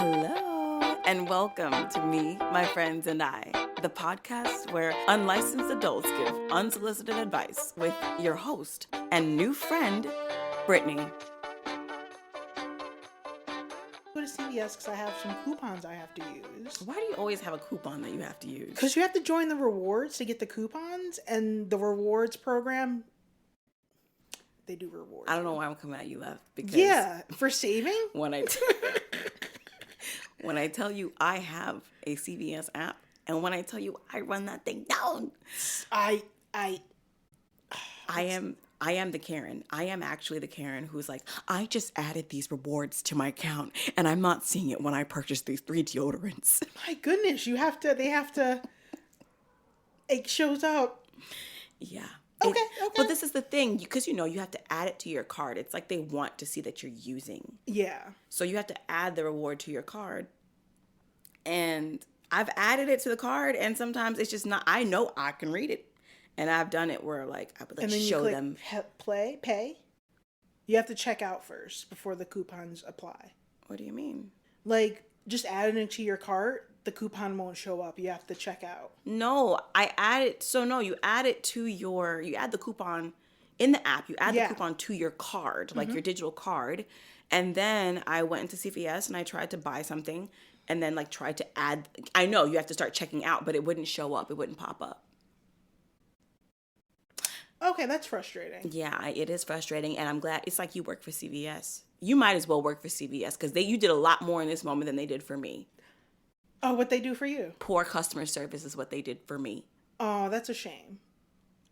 Hello, and welcome to Me, My Friends, and I, the podcast where unlicensed adults give unsolicited advice with your host and new friend, Brittany. Go to CVS because I have some coupons I have to use. Why do you always have a coupon that you have to use? Because you have to join the rewards to get the coupons, and the rewards program, they do rewards. I don't know why I'm coming at you left. Because yeah, for saving? when I tell you I have a CVS app, and when I tell you I run that thing down, I am the Karen. I am actually the Karen who's like, I just added these rewards to my account, and I'm not seeing it when I purchased these 3 deodorants. My goodness, they have to, it shows up. Yeah. Okay. But this is the thing, because you have to add it to your card. It's like they want to see that you're using. Yeah. So you have to add the reward to your card. And I've added it to the card, and sometimes it's just not, I know I can read it. And I've done it where, like, I would like show them. Pay. You have to check out first before the coupons apply. What do you mean? Like, just adding it to your cart, the coupon won't show up. You have to check out. No, I add it. So no, you add it to you add the coupon in the app. You add the coupon to your card, like your digital card. And then I went into CVS and I tried to buy something and then like tried to add. I know you have to start checking out, but it wouldn't show up. It wouldn't pop up. Okay, that's frustrating. Yeah, it is frustrating. And I'm glad it's like you work for CVS. You might as well work for CVS because you did a lot more in this moment than they did for me. Oh, what they do for you? Poor customer service is what they did for me. Oh, that's a shame.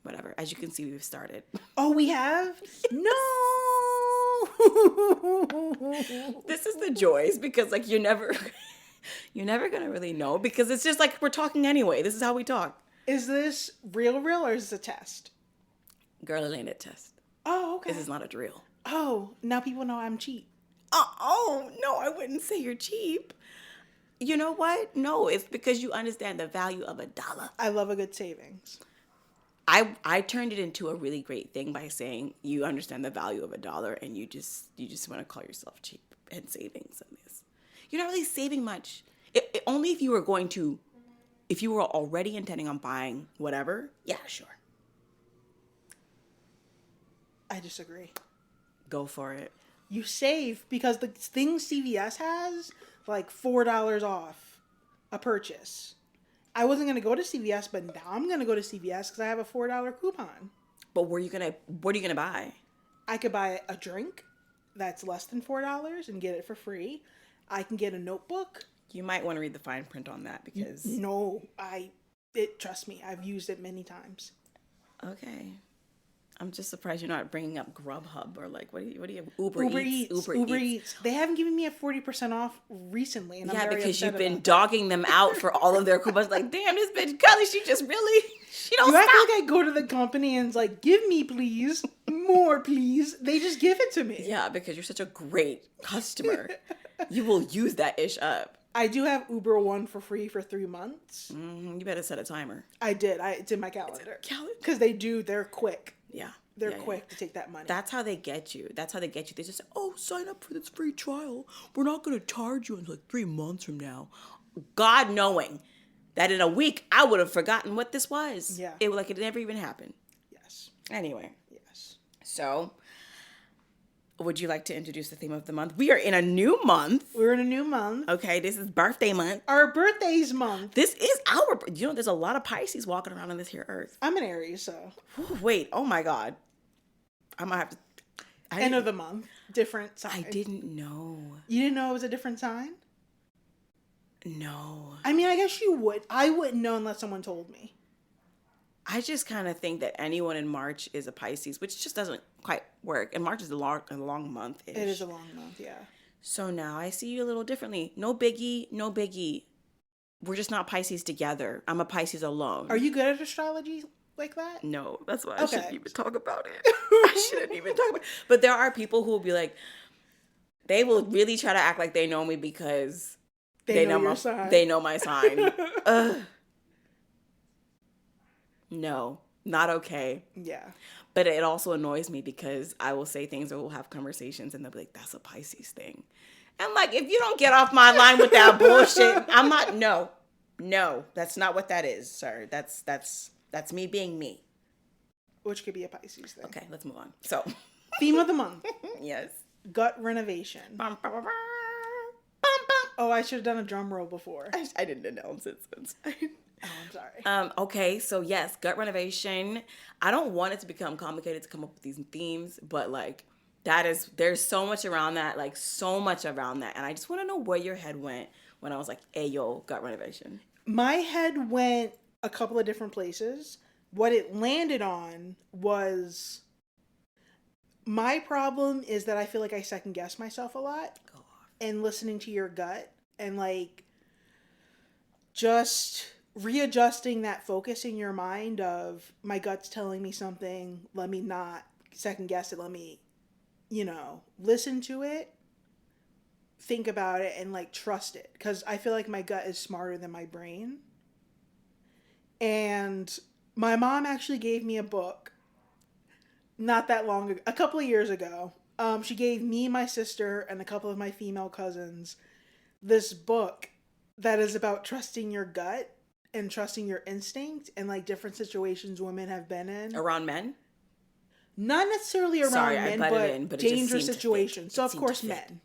Whatever. As you can see, we've started. Oh, we have? Yes. No. This is the joys because like you're never going to really know because it's just like we're talking anyway. This is how we talk. Is this real or is this a test? Girl, it ain't a test. Oh, okay. This is not a drill. Oh, now people know I'm cheap. Oh, no, I wouldn't say you're cheap. You know what? No, it's because you understand the value of $1. I love a good savings. I turned it into a really great thing by saying you understand the value of $1 and you just want to call yourself cheap and savings on this. You're not really saving much. Only if you were already intending on buying whatever, yeah, sure. I disagree. Go for it. You save because the things CVS has, like $4 off a purchase. I wasn't going to go to CVS, but now I'm going to go to CVS because I have a $4 coupon. But what are you going to buy? I could buy a drink that's less than $4 and get it for free. I can get a notebook. You might want to read the fine print on that because... No, trust me, I've used it many times. Okay. I'm just surprised you're not bringing up Grubhub or like, what do you have? Uber Eats. They haven't given me a 40% off recently. And I'm very because you've been about dogging them out for all of their coupons. Like, damn, this bitch Kelly, she don't you stop. act like I go to the company and it's like, give me please, more please. They just give it to me. Yeah, because you're such a great customer. You will use that ish up. I do have Uber One for free for 3 months. You better set a timer. I did. It's in my calendar. Because they're quick. Yeah. They're quick to take that money. That's how they get you. They just say, oh, sign up for this free trial. We're not going to charge you until like 3 months from now. God knowing that in a week, I would have forgotten what this was. Yeah. It never even happened. Yes. Anyway. Yes. So, would you like to introduce the theme of the month? We are in a new month. We're in a new month. Okay, this is birthday month. Our birthday's month. This is there's a lot of Pisces walking around on this here earth. I'm an Aries, so. Wait, oh my God. I'm going to have to. End of the month. Different sign. I didn't know. You didn't know it was a different sign? No. I mean, I guess you would. I wouldn't know unless someone told me. I just kind of think that anyone in March is a Pisces, which just doesn't quite work. And March is a long month-ish. It is a long month, yeah. So now I see you a little differently. No biggie. We're just not Pisces together. I'm a Pisces alone. Are you good at astrology like that? No, that's why I shouldn't even talk about it. I shouldn't even talk about it. But there are people who will be like, they will really try to act like they know me because they know your sign. They know my sign. No, not okay. Yeah. But it also annoys me because I will say things or we'll have conversations and they'll be like, that's a Pisces thing. I'm like, if you don't get off my line with that bullshit, I'm not. No, that's not what that is, sir. That's me being me. Which could be a Pisces thing. Okay, let's move on. So, theme of the month. Yes. Gut renovation. Bum, bum, bum, bum. Oh, I should have done a drum roll before. I didn't announce it, so it's fine. Oh, I'm sorry. Okay, so yes, gut renovation. I don't want it to become complicated to come up with these themes, but like there's so much around that, like so much around that. And I just want to know where your head went when I was like, hey, yo, gut renovation. My head went a couple of different places. What it landed on was my problem is that I feel like I second guess myself a lot. Go off. And listening to your gut and like just readjusting that focus in your mind of my gut's telling me something, let me not second guess it, let me, listen to it, think about it, and like trust it, because I feel like my gut is smarter than my brain. And my mom actually gave me a book not that long ago, a couple of years ago. She gave me, my sister, and a couple of my female cousins this book that is about trusting your gut and trusting your instinct and like different situations women have been in. Around men? Not necessarily around men, but dangerous situations. So of course men.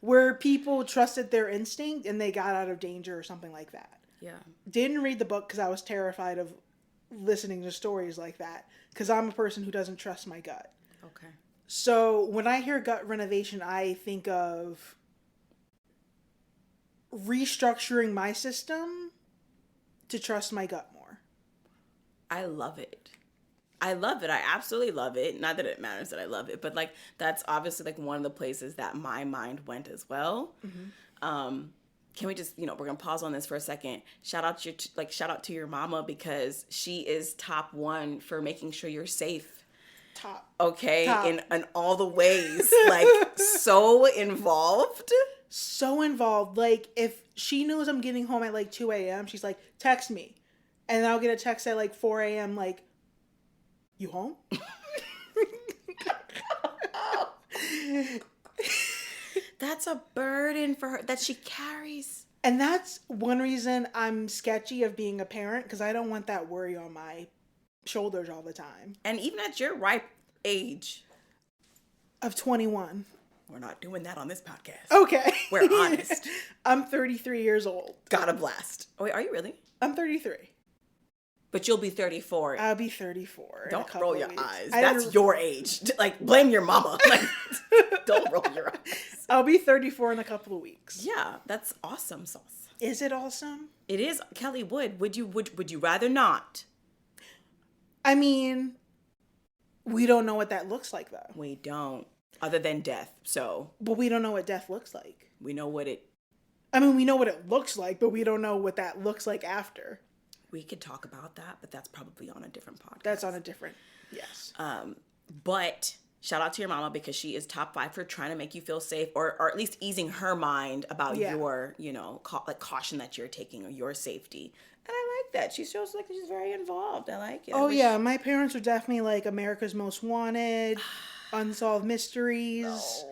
Where people trusted their instinct and they got out of danger or something like that. Yeah. Didn't read the book because I was terrified of listening to stories like that, because I'm a person who doesn't trust my gut. Okay. So when I hear gut renovation, I think of restructuring my system to trust my gut more. I love it. I absolutely love it. Not that it matters that I love it, but like that's obviously like one of the places that my mind went as well. Mm-hmm. Can we just, we're going to pause on this for a second. Shout out to your mama, because she is top one for making sure you're safe. Top. Okay. Top. In all the ways, like so involved. So involved. Like if she knows I'm getting home at like 2 a.m., she's like, text me. And then I'll get a text at like 4 a.m. like, you home? That's a burden for her that she carries. And that's one reason I'm sketchy of being a parent, because I don't want that worry on my shoulders all the time. And even at your ripe age of 21. We're not doing that on this podcast. Okay. We're honest. I'm 33 years old. Got a blast. Oh, wait, are you really? I'm 33. But you'll be 34. I'll be 34. Don't roll your eyes. That's That's your age. Like, blame your mama. Like, don't roll your eyes. I'll be 34 in a couple of weeks. Yeah, that's awesome sauce. Is it awesome? It is. Kelly Wood, would you rather not? I mean, we don't know what that looks like, though. We don't. Other than death, so. But we don't know what death looks like. We know what it. I mean, we know what it looks like, but we don't know what that looks like after. We could talk about that, but that's probably on a different podcast. That's on a different, yes. But shout out to your mama, because she is top 5 for trying to make you feel safe, or at least easing her mind about your, caution that you're taking, or your safety. And I like that. She shows like she's very involved. I like it. Oh, yeah. My parents are definitely like America's Most Wanted, Unsolved Mysteries,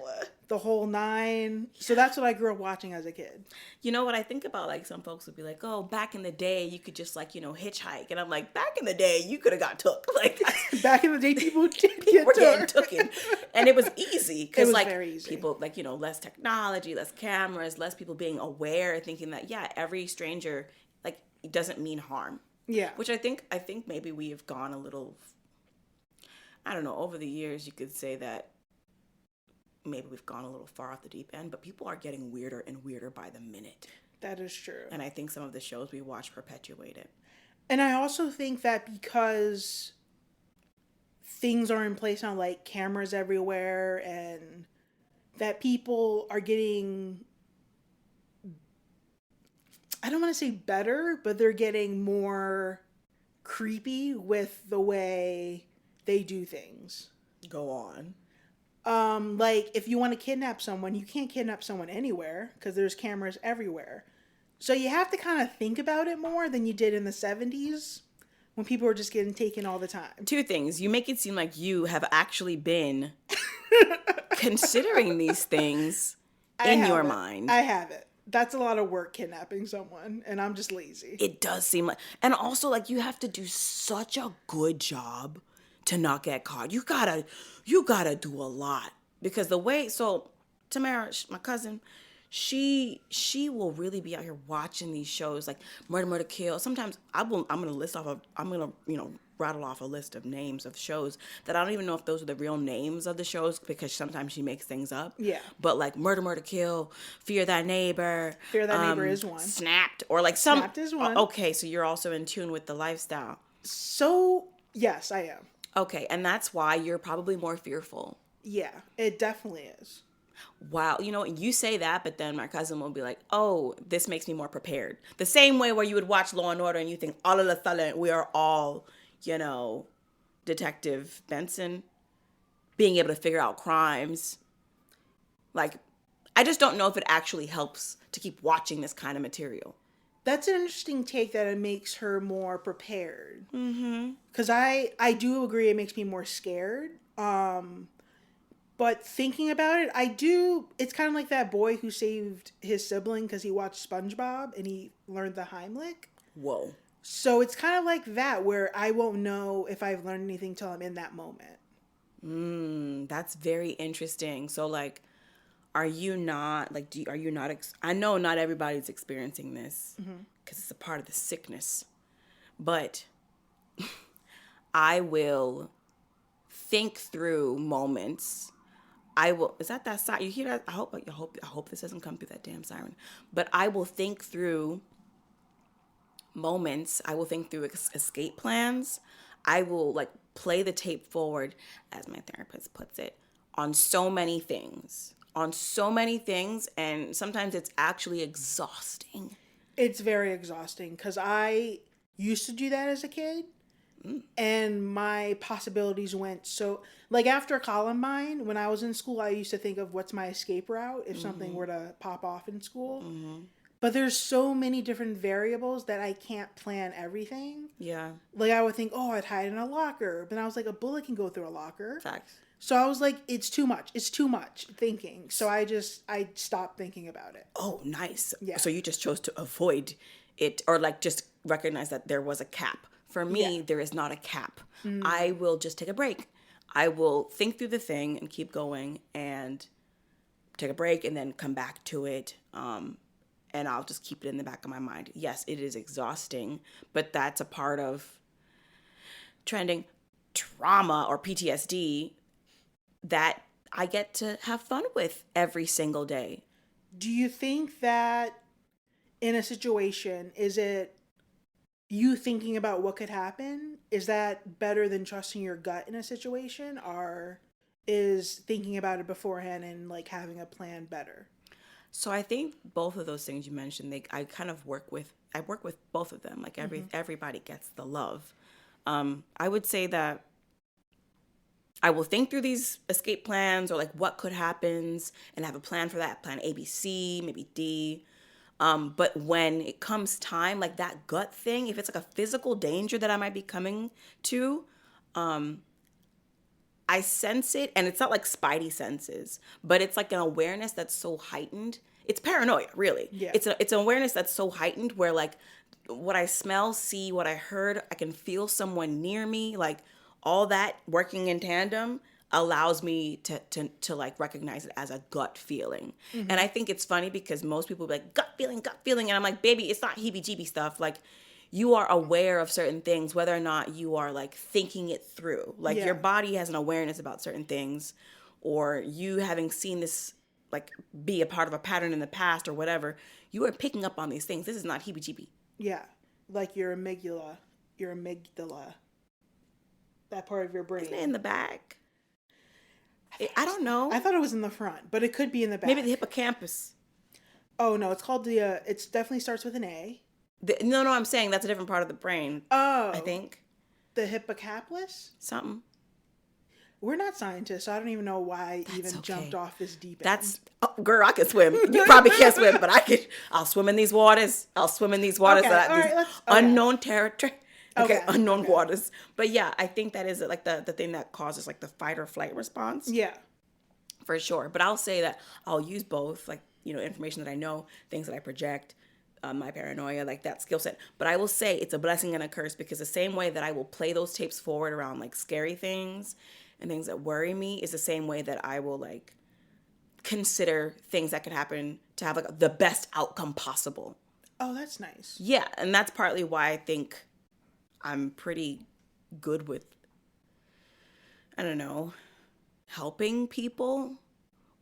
the whole 9. So that's what I grew up watching as a kid. You know what I think about, like, some folks would be like, oh, back in the day, you could just, like, hitchhike. And I'm like, back in the day, you could have got took. Like, back in the day, people did get were getting tooken. And it was easy. Because, like, very easy. People, like, less technology, less cameras, less people being aware, thinking that, yeah, every stranger, like, it doesn't mean harm. Yeah. Which I think maybe we have gone a little, I don't know, over the years, you could say that maybe we've gone a little far off the deep end, but people are getting weirder and weirder by the minute. That is true. And I think some of the shows we watch perpetuate it. And I also think that because things are in place now, like cameras everywhere, and that people are getting, I don't want to say better, but they're getting more creepy with the way they do things. Go on. Like if you want to kidnap someone, you can't kidnap someone anywhere because there's cameras everywhere. So you have to kind of think about it more than you did in the 70s when people were just getting taken all the time. 2 things. You make it seem like you have actually been considering these things in your mind. I have it. That's a lot of work, kidnapping someone, and I'm just lazy. It does seem like, and also like you have to do such a good job to not get caught. You gotta do a lot, because the way, so Tamara, my cousin, she will really be out here watching these shows like Murder Kill. Sometimes I'm gonna rattle off a list of names of shows that I don't even know if those are the real names of the shows, because sometimes she makes things up. Yeah. But like Murder Kill, Fear Thy Neighbor. Fear Thy Neighbor is one. Snapped, or like some. Snapped is one. Okay, so you're also in tune with the lifestyle. So yes, I am. Okay, and that's why you're probably more fearful. Yeah, it definitely is. Wow, you say that, but then my cousin will be like, oh, this makes me more prepared. The same way where you would watch Law and Order and you think, all of a sudden, we are all, Detective Benson, being able to figure out crimes. Like, I just don't know if it actually helps to keep watching this kind of material. That's an interesting take, that it makes her more prepared. Mm-hmm. Because I do agree it makes me more scared. But thinking about it, it's kind of like that boy who saved his sibling because he watched SpongeBob and he learned the Heimlich. Whoa. So it's kind of like that, where I won't know if I've learned anything till I'm in that moment. That's very interesting. So like, are you not, I know not everybody's experiencing this because it's a part of the sickness, but I will think through moments. Is that side? You hear that? I hope this doesn't come through that damn siren. But I will think through moments. I will think through escape plans. I will like play the tape forward, as my therapist puts it, on so many things. And sometimes it's actually exhausting. It's very exhausting, because I used to do that as a kid. And my possibilities went so, like after Columbine, when I was in school, I used to think of what's my escape route if something were to pop off in school. But there's so many different variables that I can't plan everything. Yeah. Like I would think, oh, I'd hide in a locker. But I was like, a bullet can go through a locker. Facts. So I was like, it's too much. It's too much thinking. So I stopped thinking about it. Oh, nice. Yeah. So you just chose to avoid it, or like just recognize that there was a cap. For me, there is not a cap. I will just take a break. I will think through the thing and keep going and take a break and then come back to it. And I'll just keep it in the back of my mind. Yes, it is exhausting, but that's a part of trending trauma or PTSD that I get to have fun with every single day. Do you think that in a situation, is it you thinking about what could happen? Is that better than trusting your gut in a situation, or is thinking about it beforehand and like having a plan better? So I think both of those things you mentioned, I work with both of them. Like everybody gets the love. I would say that I will think through these escape plans, or like what could happen, and have a plan for that, plan A, B, C, maybe D. But when it comes time, like that gut thing, if it's like a physical danger that I might be coming to, I sense it, and it's not like spidey senses, but it's like an awareness that's so heightened. It's paranoia, really. Yeah. It's an awareness that's so heightened where like what I smell, see, what I heard, I can feel someone near me, like all that working in tandem allows me to like recognize it as a gut feeling. And I think it's funny because most people be like, gut feeling. And I'm like, baby, it's not heebie-jeebie stuff. Like, you are aware of certain things, whether or not you are like thinking it through. Like your body has an awareness about certain things, or you having seen this like be a part of a pattern in the past or whatever, you are picking up on these things. This is not heebie-jeebie. Yeah. Like your amygdala, that part of your brain. Isn't it in the back? I don't know. I thought it was in the front, but it could be in the back. Maybe the hippocampus. Oh, no, it's called it definitely starts with an A. No, I'm saying that's a different part of the brain. Oh. I think. The hippocampus? Something. We're not scientists, so I don't even know why I jumped off this deep end. Girl, I can swim. You probably can't swim, but I'll swim in these waters. Okay, unknown territory. Okay, unknown waters. But yeah, I think that is like the thing that causes like the fight or flight response. Yeah. For sure. But I'll say that I'll use both, like, information that I know, things that I project, my paranoia, like that skill set. But I will say it's a blessing and a curse, because the same way that I will play those tapes forward around like scary things and things that worry me is the same way that I will like consider things that could happen to have like the best outcome possible. Oh, that's nice. Yeah. And that's partly why I think I'm pretty good with, I don't know, helping people,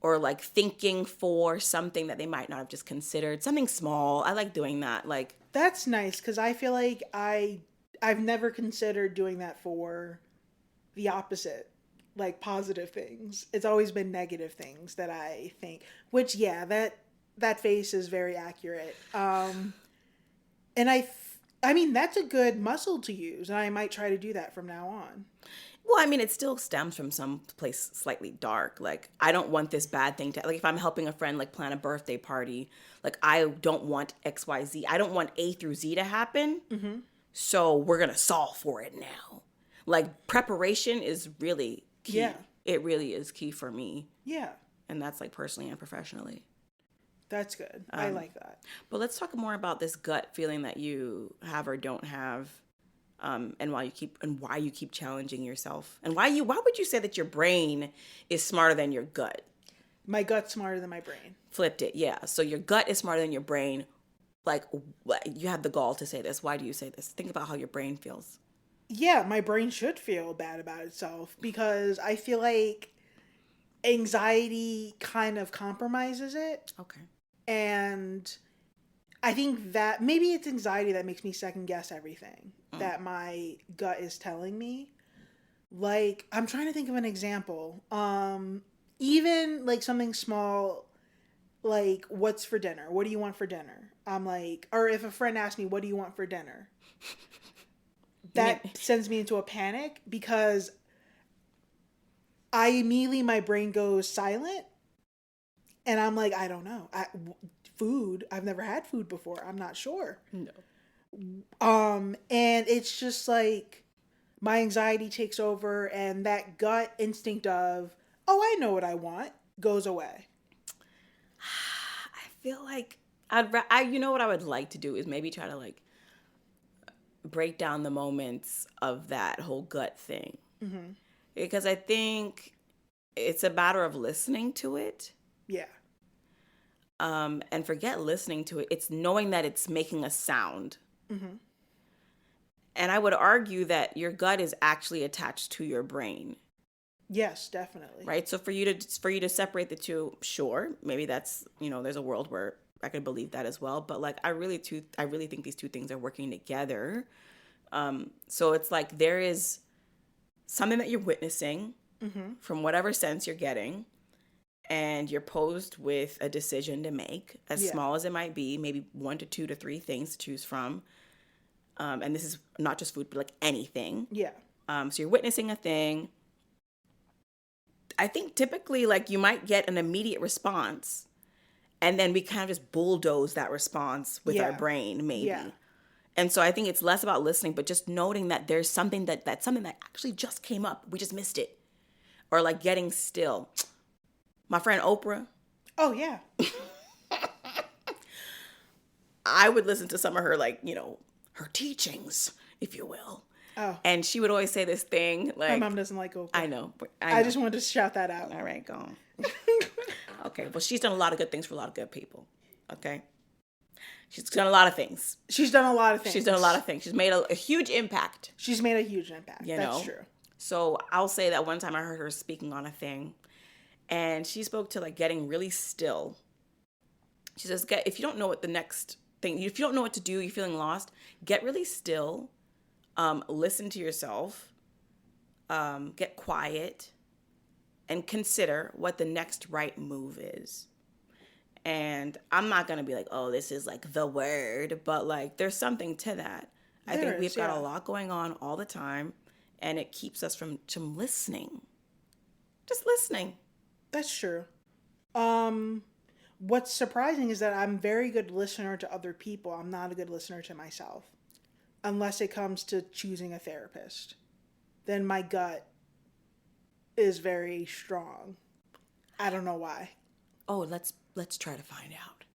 or like thinking for something that they might not have just considered, something small. I like doing that. Like, that's nice, because I feel like I've never considered doing that for the opposite, like positive things. It's always been negative things that I think, which, yeah, that face is very accurate. And I mean, that's a good muscle to use, and I might try to do that from now on. well, I mean, it still stems from some place slightly dark. Like, I don't want this bad thing to, like, if I'm helping a friend, like, plan a birthday party, like, I don't want XYZ. I don't want A through Z to happen. Mm-hmm. So we're going to solve for it now. Like, preparation is really key. Yeah. It really is key for me. Yeah. And that's, like, personally and professionally. That's good. I like that. But let's talk more about this gut feeling that you have or don't have. And why you keep challenging yourself, and why would you say that your brain is smarter than your gut? My gut's smarter than my brain. Flipped it, yeah. So your gut is smarter than your brain. Like, you have the gall to say this. Why do you say this? Think about how your brain feels. Yeah, my brain should feel bad about itself, because I feel like anxiety kind of compromises it. Okay. And I think that maybe it's anxiety that makes me second guess everything that my gut is telling me. Like, I'm trying to think of an example. Even like something small, like, what's for dinner? What do you want for dinner? I'm like, or if a friend asks me, what do you want for dinner? That sends me into a panic, because my brain goes silent, and I'm like, I don't know. Food. I've never had food before. I'm not sure. No. And it's just like my anxiety takes over, and that gut instinct of, oh, I know what I want, goes away. I feel like you know what I would like to do is maybe try to like break down the moments of that whole gut thing. Mm-hmm. Because I think it's a matter of listening to it. Yeah. And forget listening to it. It's knowing that it's making a sound. Mm-hmm. And I would argue that your gut is actually attached to your brain. Yes, definitely. Right. So for you to separate the two, sure, maybe that's, there's a world where I could believe that as well. But like, I really think these two things are working together. So it's like there is something that you're witnessing from whatever sense you're getting. And you're posed with a decision to make, as small as it might be, maybe 1 to 2 to 3 things to choose from. And this is not just food, but like anything. Yeah. So you're witnessing a thing. I think typically, like, you might get an immediate response, and then we kind of just bulldoze that response with our brain, maybe. Yeah. And so I think it's less about listening, but just noting that there's something that's something that actually just came up. We just missed it. Or like getting still. My friend Oprah. Oh, yeah. I would listen to some of her, like, her teachings, if you will. Oh. And she would always say this thing, like... My mom doesn't like Oprah. I know. I just wanted to shout that out. All right, go on. Okay, well, she's done a lot of good things for a lot of good people, okay? She's done a lot of things. She's done a lot of things. She's made a huge impact. She's made a huge impact. That's true. So I'll say that one time I heard her speaking on a thing, and she spoke to like getting really still. She says, if you don't know what the next thing, if you don't know what to do, you're feeling lost, get really still, listen to yourself, get quiet, and consider what the next right move is. And I'm not going to be like, oh, this is like the word, but like there's something to that. I think we've got a lot going on all the time, and it keeps us from listening. Just listening. That's true. What's surprising is that I'm a very good listener to other people. I'm not a good listener to myself. Unless it comes to choosing a therapist. Then my gut is very strong. I don't know why. Oh, let's try to find out.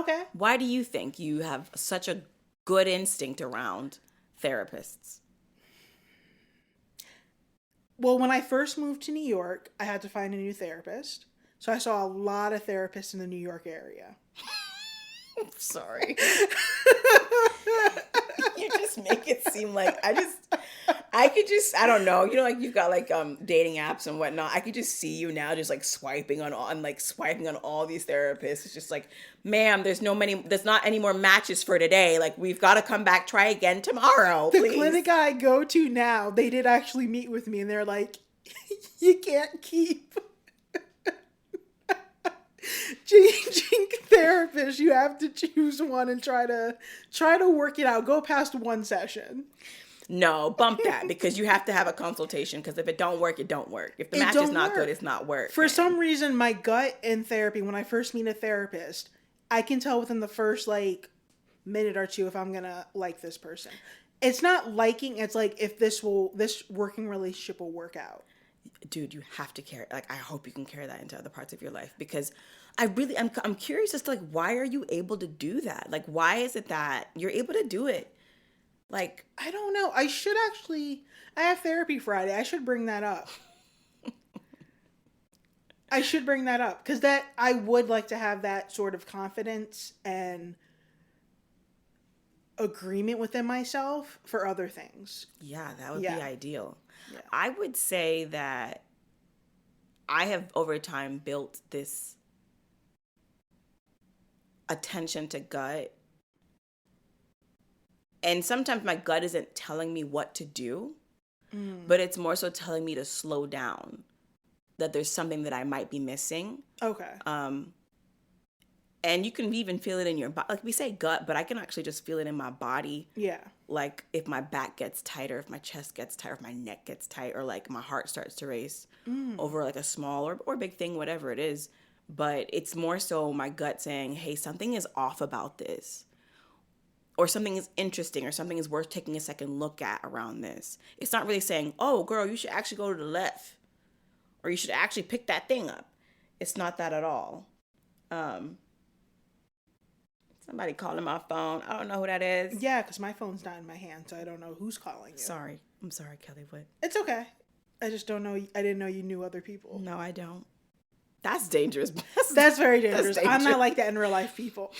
Okay. Why do you think you have such a good instinct around therapists? Well, when I first moved to New York, I had to find a new therapist. So I saw a lot of therapists in the New York area. Sorry. You just make it seem like I don't know, like you've got like dating apps and whatnot. I could just see you now just like swiping on all these therapists. It's just like, ma'am, there's not any more matches for today. Like, we've got to come back, try again tomorrow, the please. clinic I go to now, they did actually meet with me and they're like, you can't keep changing therapists. You have to choose one and try to work it out. Go past one session. No, bump that, because you have to have a consultation, because if it don't work, it don't work. If the match is not good, it's not work. For some reason, my gut in therapy, when I first meet a therapist, I can tell within the first like minute or two if I'm gonna like this person. It's not liking, it's like if this working relationship will work out. Dude, you have to carry, like, I hope you can carry that into other parts of your life, because I'm curious as to like, why are you able to do that? Like, why is it that you're able to do it? Like, I don't know. I have therapy Friday. I should bring that up. Because I would like to have that sort of confidence and agreement within myself for other things. Yeah, that would be ideal. Yeah. I would say that I have over time built this attention to gut. And sometimes my gut isn't telling me what to do, but it's more so telling me to slow down, that there's something that I might be missing. Okay. And you can even feel it in your body. Like, we say gut, but I can actually just feel it in my body. Yeah. Like, if my back gets tighter, if my chest gets tight, if my neck gets tight, or like my heart starts to race over like a small or big thing, whatever it is. But it's more so my gut saying, hey, something is off about this. Or something is interesting, or something is worth taking a second look at around this. It's not really saying, oh, girl, you should actually go to the left. Or you should actually pick that thing up. It's not that at all. Somebody calling my phone. I don't know who that is. Yeah, because my phone's not in my hand, so I don't know who's calling you. Sorry. I'm sorry, Kelly Wood. It's okay. I just don't know. I didn't know you knew other people. No, I don't. That's dangerous. That's very dangerous. I'm not like that in real life, people.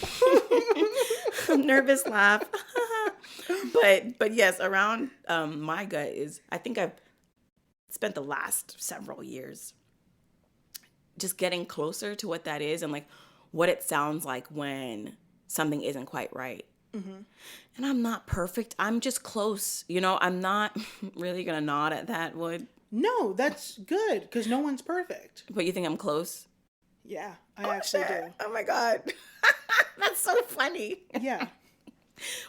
Nervous laugh. but yes, around my gut is, I think I've spent the last several years just getting closer to what that is, and like what it sounds like when something isn't quite right. Mm-hmm. And I'm not perfect. I'm just close. I'm not really gonna nod at that, Wood. No, that's good, because no one's perfect. But you think I'm close? Yeah, I actually do. Oh my God. That's so funny. Yeah.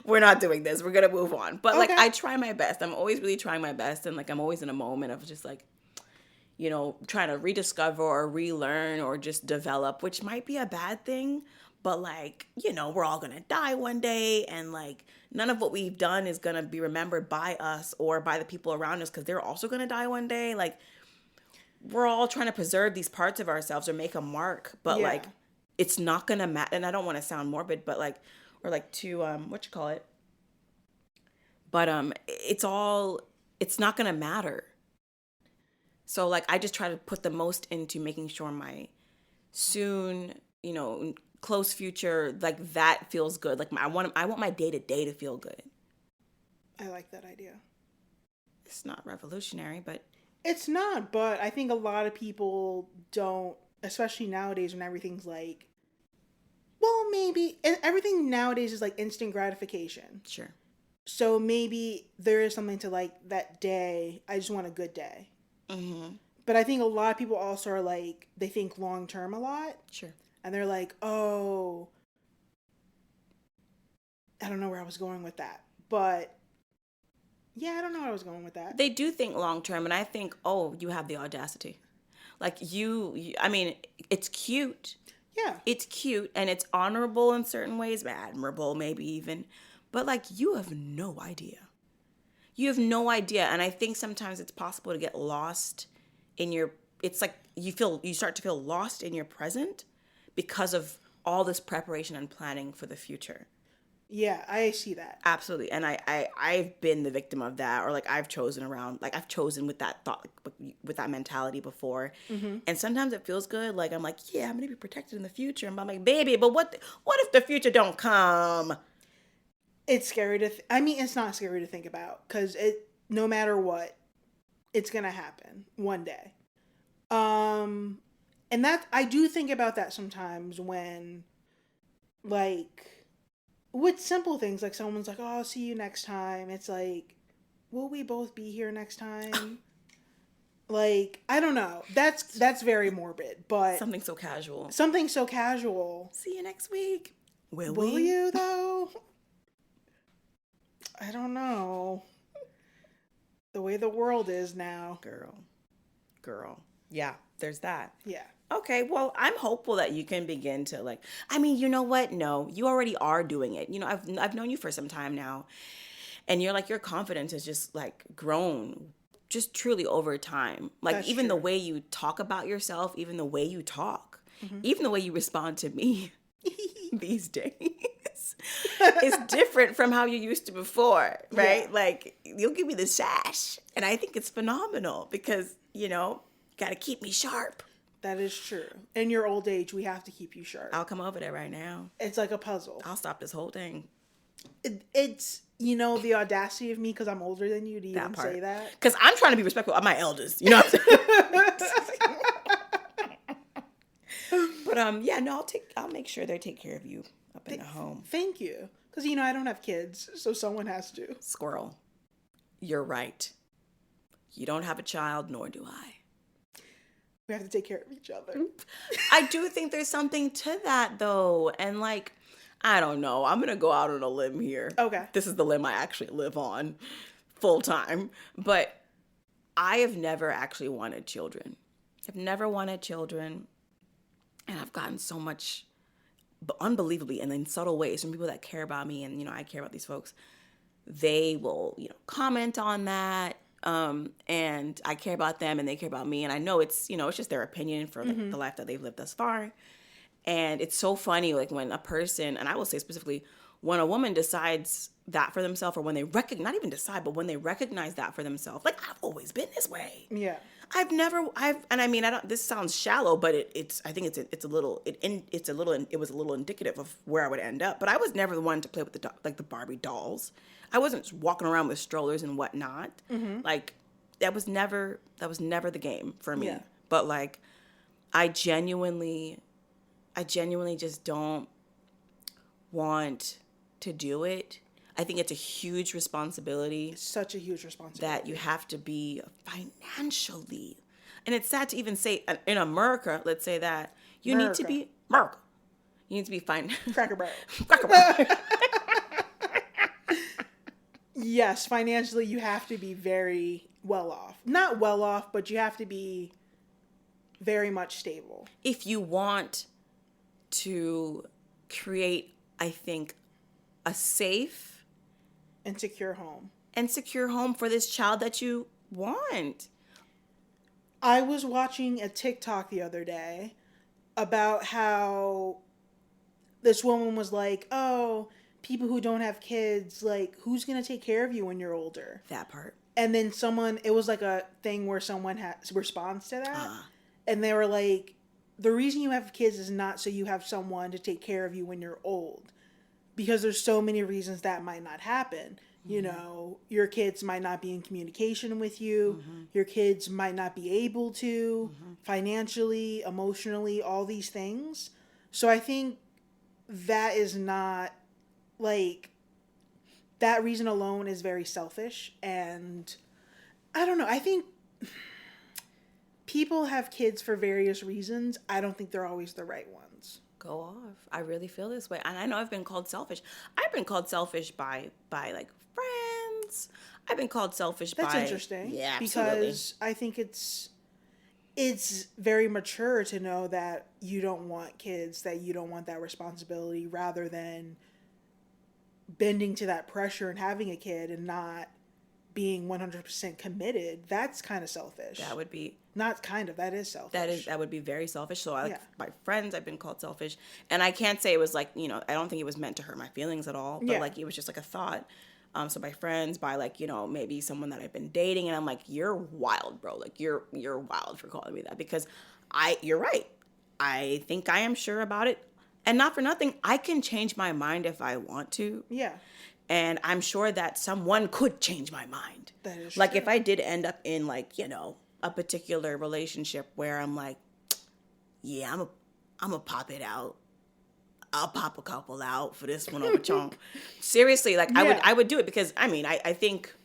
We're not doing this. We're going to move on. But like, Okay. I try my best. I'm always really trying my best. And like, I'm always in a moment of just like, trying to rediscover or relearn or just develop, which might be a bad thing. But like, we're all going to die one day. And like, none of what we've done is going to be remembered by us or by the people around us, because they're also going to die one day. Like, we're all trying to preserve these parts of ourselves or make a mark. But like, it's not going to matter. And I don't want to sound morbid, but like, or like too, but it's not going to matter. So like, I just try to put the most into making sure my soon, close future, like that feels good. Like I want my day to day to feel good. I like that idea. It's not revolutionary, but it's not. But I think a lot of people don't, especially nowadays when everything's like, well, maybe everything nowadays is like instant gratification. Sure. So maybe there is something to like that day. I just want a good day. Mm-hmm. But I think a lot of people also are like, they think long term a lot. Sure. And they're like, oh, I don't know where I was going with that. But yeah, I don't know where I was going with that. They do think long term. And I think, oh, you have the audacity. Like I mean, it's cute. Yeah. It's cute and it's honorable in certain ways, admirable maybe even. But like, you have no idea. You have no idea. And I think sometimes it's possible to get lost in your it's like you start to feel lost in your present because of all this preparation and planning for the future. Yeah, I see that. Absolutely. And I've been the victim of that, or like I've chosen with that thought, like, with that mentality before. Mm-hmm. And sometimes it feels good. Like, I'm like, yeah, I'm going to be protected in the future. And I'm like, baby, but what if the future don't come? It's scary to, I mean, it's not scary to think about because no matter what, it's going to happen one day. And that, I do think about that sometimes when, like, with simple things, like someone's like, oh, I'll see you next time. It's like, will we both be here next time? Like, I don't know. That's very morbid, but Something so casual. something so casual. See you next week. Will Will you, though? I don't know. The way the world is now. Girl. Yeah, there's that. Yeah. Okay, well, I'm hopeful that you can begin to, like, I mean, you know what? No, you already are doing it. You know, I've known you for some time now, and you're like, your confidence has just like grown just truly over time. Like, That's even the true. way you talk about yourself, even the way you talk, Mm-hmm. even the way you respond to me these days is different from how you used to before, right? Yeah. Like, you'll give me the sash, and I think it's phenomenal because, got to keep me sharp. That is true. In your old age, we have to keep you sharp. I'll come over there right now. It's like a puzzle. I'll stop this whole thing. It's, the audacity of me because I'm older than you to even say that. Because I'm trying to be respectful of my elders. You know what I'm saying? But yeah, no, I'll make sure they take care of you up in the home. Thank you. Because, I don't have kids, so someone has to. Squirrel, you're right. You don't have a child, nor do I. We have to take care of each other. I do think there's something to that, though. And, like, I don't know. I'm going to go out on a limb here. Okay. This is the limb I actually live on full time. But I have never actually wanted children. I've never wanted children. And I've gotten so much, unbelievably, and in subtle ways from people that care about me. And, I care about these folks. They will, comment on that. And I care about them and they care about me. And I know it's just their opinion for the life that they've lived thus far. And it's so funny, like when a person, and I will say specifically, when a woman decides that for themselves, or when they not even decide, but when they recognize that for themselves, like, I've always been this way. Yeah. This sounds shallow, but it was a little indicative of where I would end up. But I was never the one to play with the Barbie dolls. I wasn't walking around with strollers and whatnot. Mm-hmm. Like, that was never the game for me. Yeah. But like, I genuinely just don't want to do it. I think it's a huge responsibility. It's such a huge responsibility. That you have to be financially. And it's sad to even say, in America, let's say that, you need to be, America. You need to be Cracker Barrel. Cracker Barrel. Yes, financially, you have to be very well off. Not well off, but you have to be very much stable. If you want to create, I think, a safe and secure home for this child that you want. I was watching a TikTok the other day about how this woman was like, oh, people who don't have kids, like, who's going to take care of you when you're older? That part. And then it was like a thing where someone responds to that. And they were like, the reason you have kids is not so you have someone to take care of you when you're old. Because there's so many reasons that might not happen. Mm-hmm. Your kids might not be in communication with you. Mm-hmm. Your kids might not be able to, financially, emotionally, all these things. So I think that is not, like, that reason alone is very selfish. And I don't know. I think people have kids for various reasons. I don't think they're always the right ones. Go off. I really feel this way. And I know I've been called selfish. I've been called selfish by like friends. I've been called selfish That's by... That's interesting. Yeah, absolutely. Because I think it's very mature to know that you don't want kids, that you don't want that responsibility, rather than bending to that pressure and having a kid and not being 100% committed, that's kind of selfish. That would be not kind of, that is selfish. that would be very selfish. So I, like, Yeah. by friends, I've been called selfish, and I can't say it was like, you know, I don't think it was meant to hurt my feelings at all, but Yeah. like it was just like a thought. So by friends, by like, you know, maybe someone that I've been dating, and I'm like, you're wild, bro. Like you're wild for calling me that, because you're right. I think I am sure about it, and not for nothing, I can change my mind if I want to. Yeah. And I'm sure that someone could change my mind. That is like true. if I did end up in like, you know, a particular relationship where I'm like, yeah, I'm a pop it out. I'll pop a couple out for this one over chunk. Seriously, like Yeah. I would do it, because I mean, I think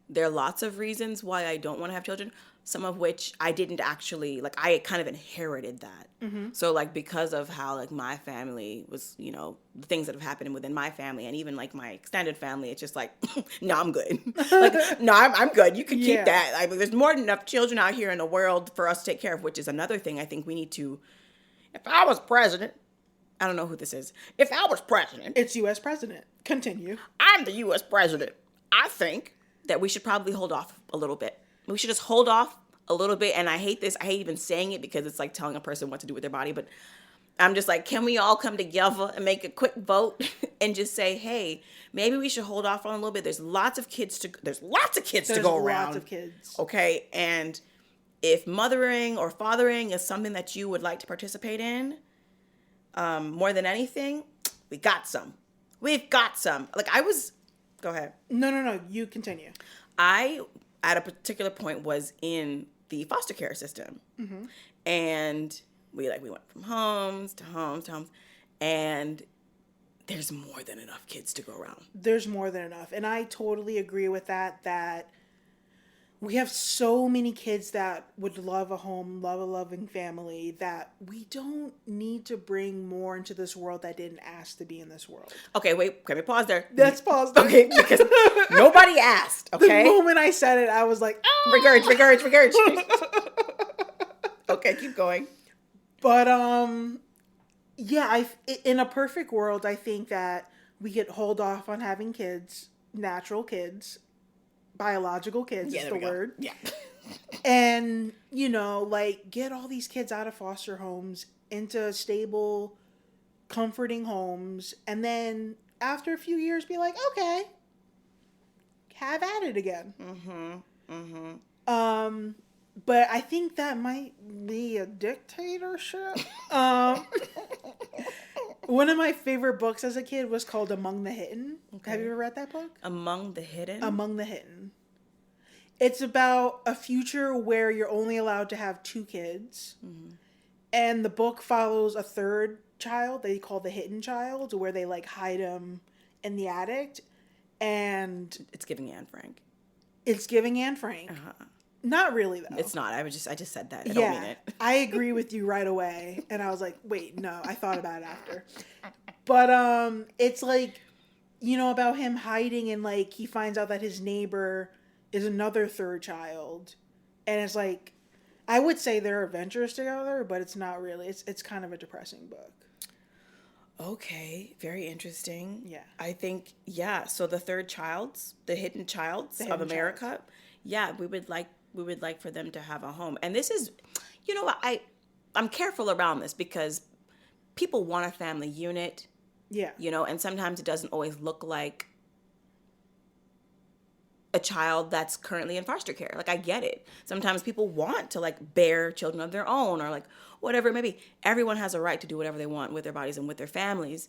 there are lots of reasons why I don't want to have children. Some of which I didn't actually, like, I kind of inherited that. Mm-hmm. So, like, because of how, like, my family was, you know, the things that have happened within my family, and even, like, my extended family, it's just like, no, I'm good. Like, no, I'm good. You can keep Yeah. that. Like, there's more than enough children out here in the world for us to take care of, which is another thing I think we need to, if I was president, I don't know who this is. If I was president. It's U.S. president. Continue. I'm the U.S. president. I think that we should probably hold off a little bit. We should just hold off a little bit. And I hate this. I hate even saying it, because it's like telling a person what to do with their body. But I'm just like, can we all come together and make a quick vote and just say, hey, maybe we should hold off on a little bit. There's lots of kids to go around. Lots of kids. Okay. And if mothering or fathering is something that you would like to participate in, more than anything, we've got some. Like go ahead. No. You continue. I, at a particular point, was in the foster care system. Mm-hmm. And we went from homes to homes to homes. And there's more than enough kids to go around. There's more than enough. And I totally agree with that we have so many kids that would love a home, love a loving family, that we don't need to bring more into this world that didn't ask to be in this world. Okay, wait, can we pause there? Let's pause there. Okay, because nobody asked, okay? The moment I said it, I was like, Regurge. Okay, keep going. But, yeah, in a perfect world, I think that we could hold off on having kids, natural kids, biological kids is the word. Yeah. And, you know, like, get all these kids out of foster homes into stable, comforting homes. And then after a few years, be like, okay, have at it again. But I think that might be a dictatorship. One of my favorite books as a kid was called Among the Hidden. Okay. Have you ever read that book? Among the Hidden? Among the Hidden. It's about a future where you're only allowed to have 2 kids. Mm-hmm. And the book follows a third child they call the hidden child, where they like hide him in the attic. And it's giving Anne Frank. It's giving Anne Frank. Uh-huh. Not really, though. It's not. I just said that. I don't mean it. I agree with you right away. And I was like, wait, no, I thought about it after. But it's like, you know, about him hiding, and like he finds out that his neighbor is another third child. And it's like, I would say they're adventurous together, but it's not really. It's kind of a depressing book. Okay, very interesting. Yeah. I think, so the third childs, the hidden childs of America, we would like for them to have a home. And this is, you know, I'm careful around this, because people want a family unit. Yeah. You know, and sometimes it doesn't always look like a child that's currently in foster care. Like, I get it. Sometimes people want to like bear children of their own, or like whatever it may be. Everyone has a right to do whatever they want with their bodies and with their families.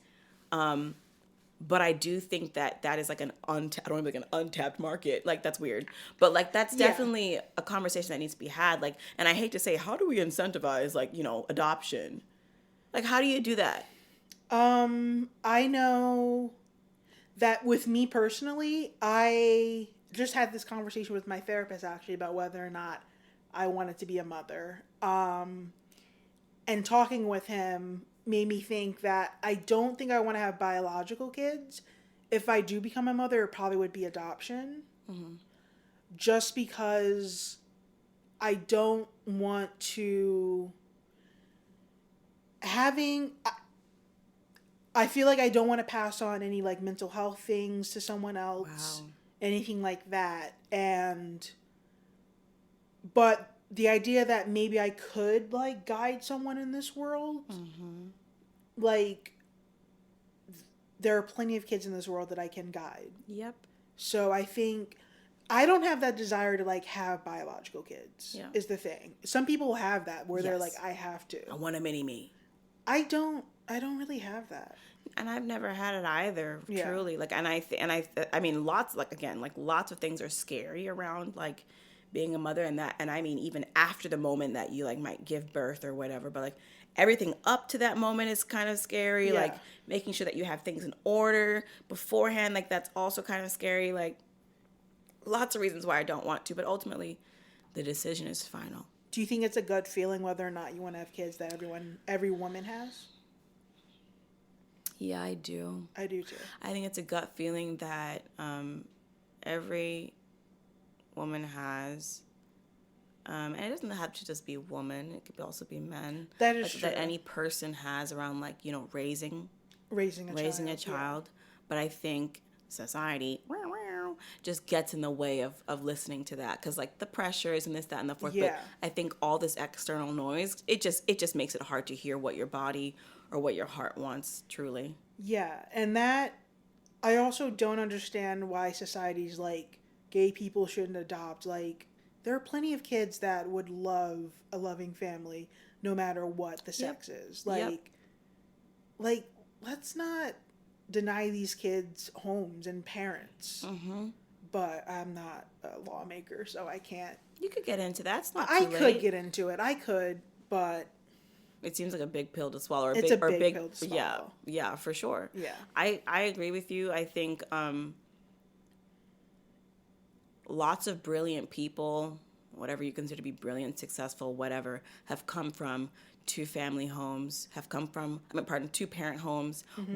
But I do think that is like an untapped market. Like, that's weird. But like, that's definitely a conversation that needs to be had. Like, and I hate to say, how do we incentivize, like, you know, adoption? Like, how do you do that? I know that with me personally, I just had this conversation with my therapist actually about whether or not I wanted to be a mother. And talking with him made me think that I don't think I want to have biological kids. If I do become a mother, it probably would be adoption. Mm-hmm. Just because I don't want to I feel like I don't want to pass on any like mental health things to someone else, Wow. anything like that. But the idea that maybe I could like guide someone in this world, like there are plenty of kids in this world that I can guide. Yep. So I think I don't have that desire to like have biological kids. Yeah. Is the thing. Some people have that where they're Yes. like, I have to. I want a mini me. I don't really have that. And I've never had it either, Yeah. truly. Like, I mean, lots, like, again, like, lots of things are scary around, like, being a mother, and I mean, even after the moment that you, like, might give birth or whatever, but, like, everything up to that moment is kind of scary. Yeah. Like, making sure that you have things in order beforehand, like, that's also kind of scary. Like, lots of reasons why I don't want to, but ultimately, the decision is final. Do you think it's a gut feeling whether or not you want to have kids that every woman has? Yeah, I do. I do too. I think it's a gut feeling that every woman has, and it doesn't have to just be woman. It could also be men. That is true. That any person has around, like, you know, raising a child. Yeah. But I think society just gets in the way of listening to that, because, like, the pressures and this, that, and the fourth. Yeah. But I think all this external noise, it just makes it hard to hear what your body or what your heart wants, truly. Yeah, and that I also don't understand why society's like gay people shouldn't adopt. Like, there are plenty of kids that would love a loving family no matter what the sex is. Like let's not deny these kids homes and parents. But I'm not a lawmaker, so I can't. You could get into that. It's not too I late. could get into it. I could, but it seems like a big pill to swallow. It's a big pill to swallow. Yeah, for sure. Yeah. I agree with you. I think lots of brilliant people, whatever you consider to be brilliant, successful, whatever, have come from two parent homes,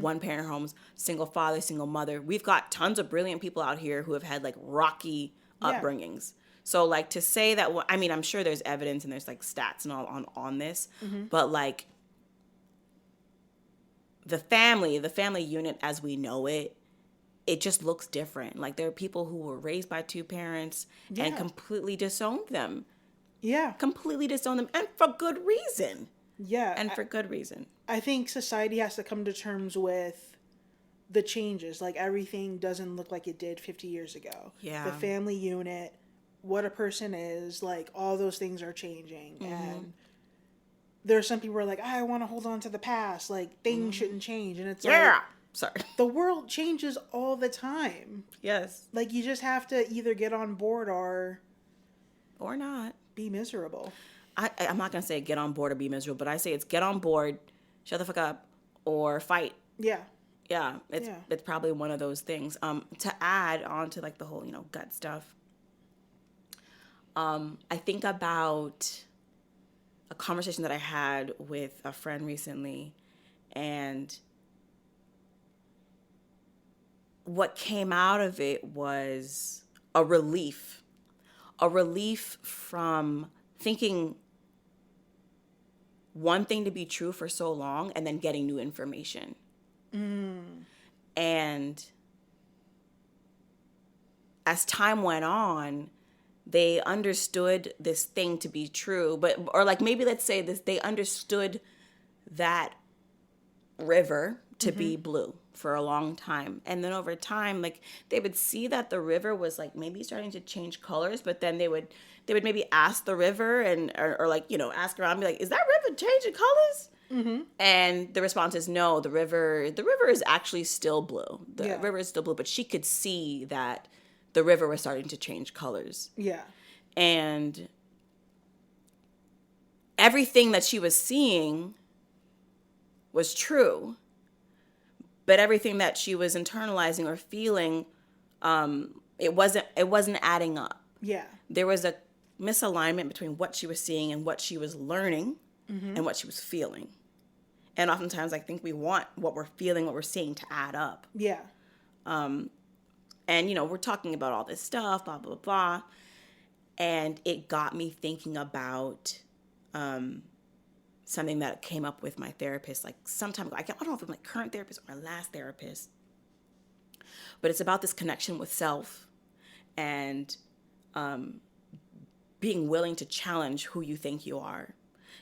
one parent homes, single father, single mother. We've got tons of brilliant people out here who have had, like, rocky upbringings. So, like, to say that, I mean, I'm sure there's evidence and there's, like, stats and all on this, but, like, the family unit as we know it, it just looks different. Like, there are people who were raised by two parents and completely disowned them. Yeah. Completely disowned them, and for good reason. Yeah. And for good reason. I think society has to come to terms with the changes. Like, everything doesn't look like it did 50 years ago. Yeah. The family unit, what a person is, like, all those things are changing. And there are some people who are like, I want to hold on to the past. Like, things shouldn't change. And it's like, sorry. the world changes all the time. Yes. Like, you just have to either get on board or not. Be miserable. I'm not going to say get on board or be miserable, but I say it's get on board, shut the fuck up, or fight. Yeah. Yeah. It's probably one of those things. To add on to, like, the whole, you know, gut stuff, I think about a conversation that I had with a friend recently, and what came out of it was a relief from thinking one thing to be true for so long and then getting new information. And as time went on, they understood this thing to be true, or like, maybe let's say this, they understood that river to be blue for a long time. And then over time, like, they would see that the river was, like, maybe starting to change colors, but then they would maybe ask the river or like, you know, ask around, be like, is that river changing colors? And the response is no, the river is actually still blue. The river is still blue, but she could see that the river was starting to change colors. Yeah. And everything that she was seeing was true, but everything that she was internalizing or feeling, it wasn't adding up. Yeah. There was a misalignment between what she was seeing and what she was learning and what she was feeling. And oftentimes I think we want what we're feeling, what we're seeing to add up. Yeah. And, you know, we're talking about all this stuff, blah, blah, blah. And it got me thinking about something that came up with my therapist like some time ago. I don't know if it's my current therapist or my last therapist, but it's about this connection with self and being willing to challenge who you think you are.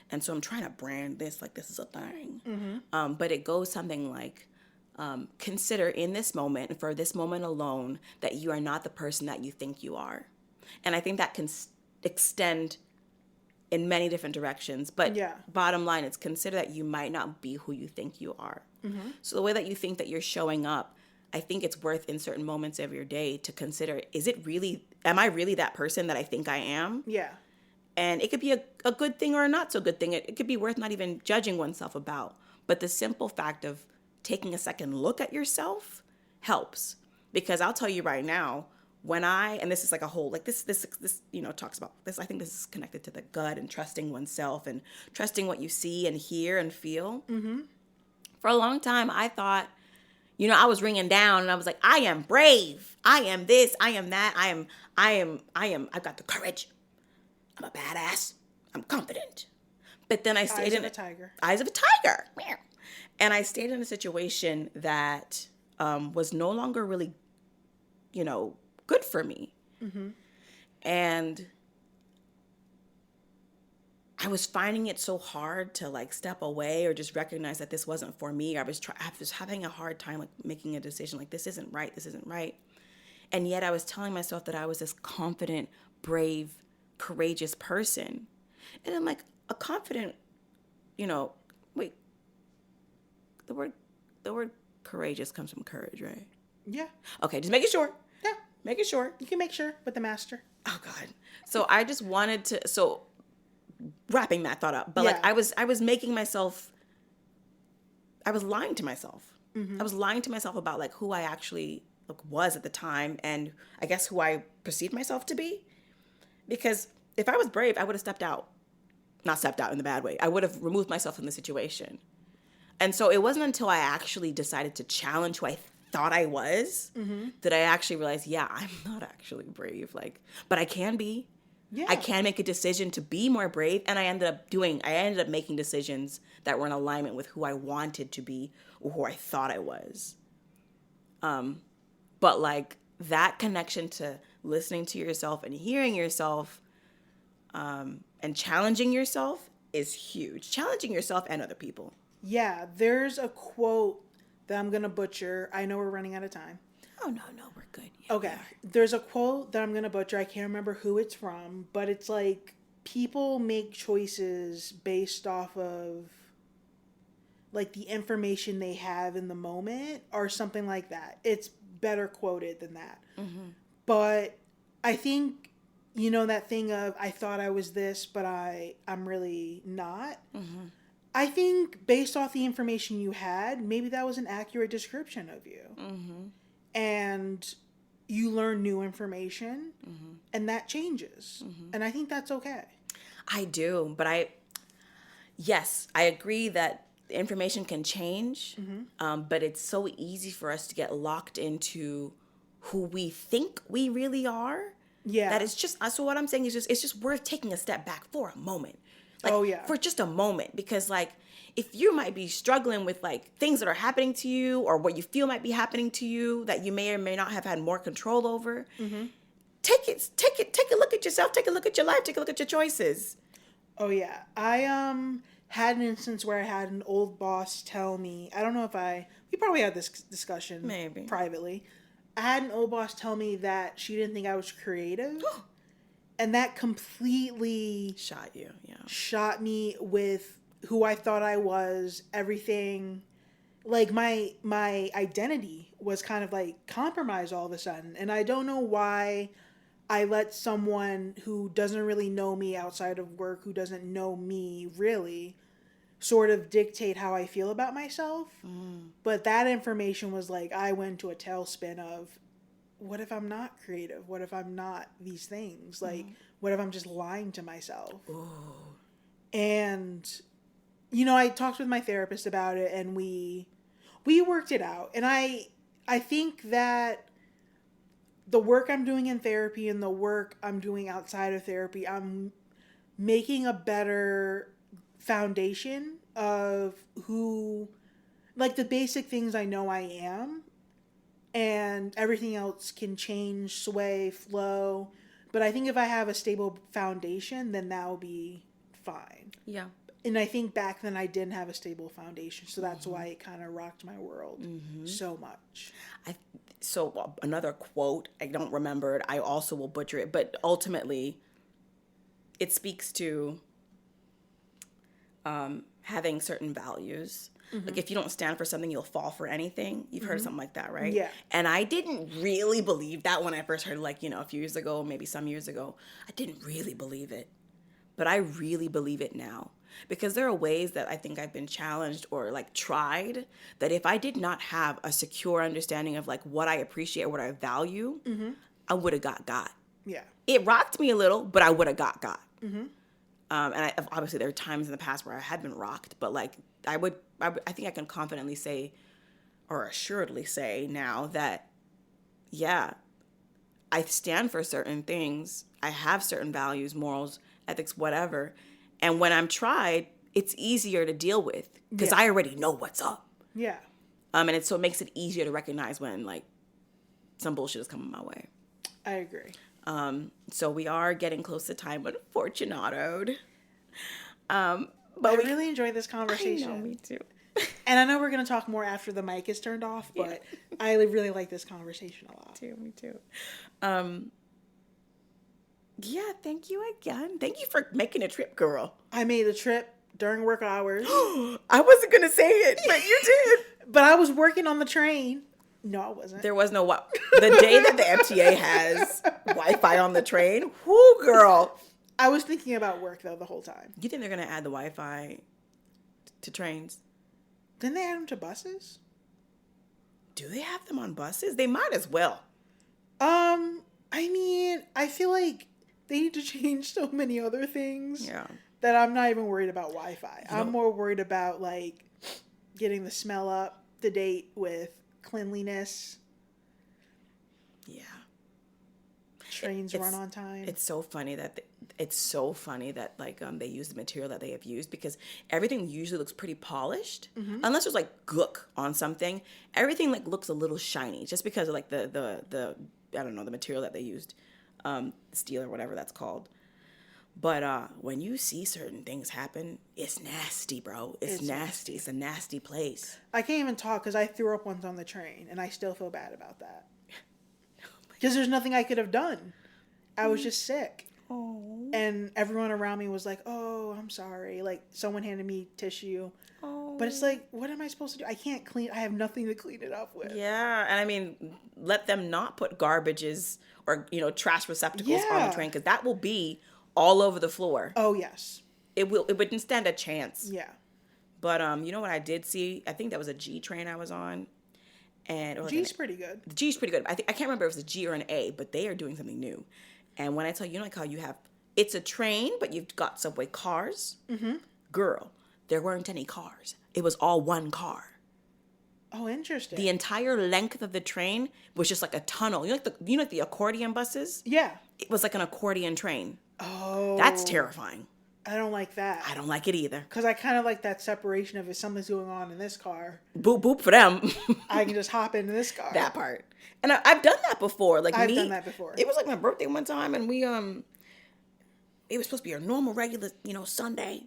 And so I'm trying to brand this like this is a thing. But it goes something like, consider in this moment, for this moment alone, that you are not the person that you think you are. And I think that can extend in many different directions. But bottom line, it's consider that you might not be who you think you are. So the way that you think that you're showing up, I think it's worth in certain moments of your day to consider, am I really that person that I think I am? Yeah. And it could be a good thing or a not so good thing. It could be worth not even judging oneself about. But the simple fact of taking a second look at yourself helps. Because I'll tell you right now, and this is like a whole, like this, talks about this. I think this is connected to the gut and trusting oneself and trusting what you see and hear and feel. For a long time, I thought, I was ringing down and I was like, I am brave. I am this. I am that. I've got the courage. I'm a badass. I'm confident. But then I stayed in Eyes of a tiger. And I stayed in a situation that was no longer really, good for me. And I was finding it so hard to like step away or just recognize that this wasn't for me. I was having a hard time like making a decision like this isn't right. And yet I was telling myself that I was this confident, brave, courageous person. And I'm like, a confident, wait, the word courageous comes from courage, right? Yeah. Okay, just making sure. Yeah. Making sure. You can make sure with the master. Oh God. So I just wanted to, wrapping that thought up, but like I was making myself, I was lying to myself. I was lying to myself about like who I actually was at the time and I guess who I perceived myself to be. Because if I was brave, I would have stepped out. Not stepped out in the bad way. I would have removed myself from the situation. And so it wasn't until I actually decided to challenge who I thought I was that I actually realized, I'm not actually brave. But I can be. Yeah. I can make a decision to be more brave. And I ended up making decisions that were in alignment with who I wanted to be or who I thought I was. But like that connection to listening to yourself and hearing yourself and challenging yourself is huge. Challenging yourself and other people. Yeah, there's a quote that I'm going to butcher. I know we're running out of time. Oh, no, we're good. Yeah, okay. There's a quote that I'm going to butcher. I can't remember who it's from, but it's like people make choices based off of like the information they have in the moment or something like that. It's better quoted than that. But I think, that thing of I thought I was this, but I'm really not. I think based off the information you had, maybe that was an accurate description of you. And you learn new information and that changes. And I think that's okay. I do. But yes, I agree that information can change. But it's so easy for us to get locked into who we think we really are. Yeah. That it's just, so what I'm saying is it's just worth taking a step back for a moment. For just a moment. Because like, if you might be struggling with like things that are happening to you or what you feel might be happening to you that you may or may not have had more control over, take a look at yourself, take a look at your life, take a look at your choices. Oh yeah. I had an instance where I had an old boss tell me, I don't know if we probably had this discussion maybe privately. I had an old boss tell me that she didn't think I was creative. And that completely shot me with who I thought I was, everything. Like my identity was kind of like compromised all of a sudden. And I don't know why I let someone who doesn't really know me outside of work, who doesn't know me really, sort of dictate how I feel about myself. But that information was like, I went to a tailspin of, what if I'm not creative? What if I'm not these things? Like, what if I'm just lying to myself? Ooh. And, I talked with my therapist about it and we worked it out. And I think that the work I'm doing in therapy and the work I'm doing outside of therapy, I'm making a better foundation of who, like the basic things I know I am, and everything else can change, sway, flow. But I think if I have a stable foundation, then that will be fine. Yeah. And I think back then I didn't have a stable foundation, so that's why it kind of rocked my world so much. So another quote, I don't remember it. I also will butcher it, but ultimately, it speaks to having certain values. Like if you don't stand for something, you'll fall for anything. You've heard something like that, right? Yeah. And I didn't really believe that when I first heard it, like, a few years ago, maybe some years ago. I didn't really believe it. But I really believe it now. Because there are ways that I think I've been challenged or like tried that if I did not have a secure understanding of like what I appreciate, what I value, I would have got. Yeah. It rocked me a little, but I would have got. And obviously there are times in the past where I had been rocked, but like I think I can confidently say or assuredly say now that, yeah, I stand for certain things. I have certain values, morals, ethics, whatever. And when I'm tried, it's easier to deal with because I already know what's up. Yeah. And it makes it easier to recognize when like some bullshit is coming my way. I agree. So we are getting close to time, unfortunate. But I really enjoyed this conversation. I know, me too. And I know we're going to talk more after the mic is turned off, but I really like this conversation a lot. Me too. Yeah, thank you again. Thank you for making a trip, girl. I made a trip during work hours. I wasn't going to say it, but you did. But I was working on the train. No, I wasn't. There was no the day that the MTA has Wi-Fi on the train, whoo, girl. I was thinking about work, though, the whole time. You think they're going to add the Wi-Fi to trains? Didn't they add them to buses? Do they have them on buses? They might as well. I mean, I feel like they need to change so many other things that I'm not even worried about Wi-Fi. I'm more worried about, like, getting the smell up to date with cleanliness. Yeah. Trains run on time. It's so funny that like they use the material that they have used because everything usually looks pretty polished unless there's like gook on something. Everything like looks a little shiny just because of like the I don't know, the material that they used, steel or whatever that's called. But when you see certain things happen, it's nasty, bro. It's nasty. It's a nasty place. I can't even talk because I threw up once on the train, and I still feel bad about that. Because there's nothing I could have done. I was just sick. Oh. And everyone around me was like, oh, I'm sorry. Like, someone handed me tissue. Oh. But it's like, what am I supposed to do? I can't clean. I have nothing to clean it up with. Yeah. And I mean, let them not put garbages or, trash receptacles on the train because that will be all over the floor. Oh, yes. It wouldn't stand a chance. Yeah. But you know what I did see? I think that was a G train I was on. And G's pretty good. The G's pretty good. I can't remember if it was a G or an A, but they are doing something new. And when I tell you, like how you have, it's a train, but you've got subway cars. Mm-hmm. Girl, there weren't any cars. It was all one car. Oh, interesting. The entire length of the train was just like a tunnel. You know like the accordion buses? Yeah. It was like an accordion train. Oh. That's terrifying. I don't like that. I don't like it either. Because I kind of like that separation of if something's going on in this car. Boop, boop for them. I can just hop into this car. That part. And I've done that before. Like I've done that before. It was like my birthday one time and we, it was supposed to be a normal, regular, Sunday.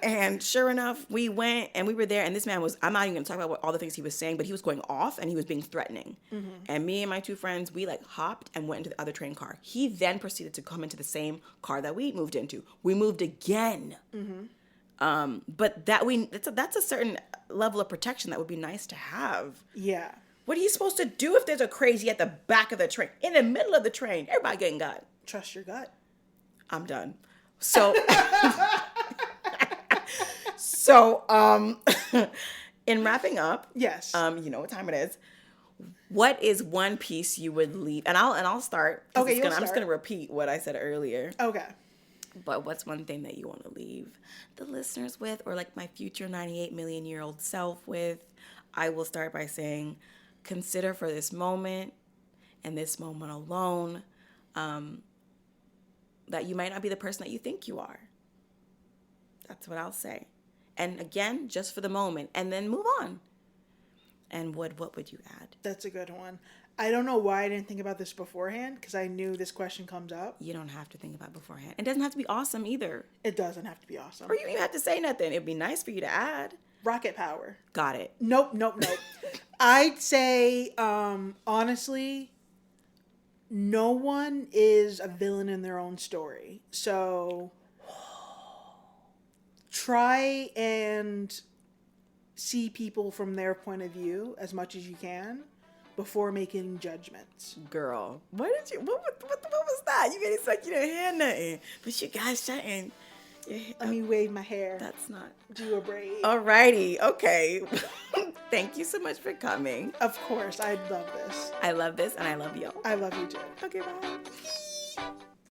And sure enough, we went and we were there. And this man I'm not even going to talk about all the things he was saying, but he was going off and he was being threatening. Mm-hmm. And me and my two friends, we like hopped and went into the other train car. He then proceeded to come into the same car that we moved into. We moved again. Mm-hmm. But that's a certain level of protection that would be nice to have. Yeah. What are you supposed to do if there's a crazy at the back of the train, in the middle of the train? Everybody getting got. Trust your gut. I'm done. So, in wrapping up, yes, you know what time it is. What is one piece you would leave? And I'll start. Okay, I'm just gonna repeat what I said earlier. Okay. But what's one thing that you want to leave the listeners with, or like my future 98 million year old self with? I will start by saying, consider for this moment and this moment alone, that you might not be the person that you think you are. That's what I'll say. And again, just for the moment, and then move on. And what would you add? That's a good one. I don't know why I didn't think about this beforehand, because I knew this question comes up. You don't have to think about it beforehand. It doesn't have to be awesome either. It doesn't have to be awesome. Or you don't even have to say nothing. It'd be nice for you to add. Rocket power. Got it. Nope. I'd say, honestly, no one is a villain in their own story. So try and see people from their point of view as much as you can before making judgments. Girl, what was that? You made it like you didn't hear nothing, but you got something. Let me wave my hair. That's not. Do a braid. Alrighty, okay. Thank you so much for coming. Of course, I love this. I love this, and I love you. I love you too. Okay, bye.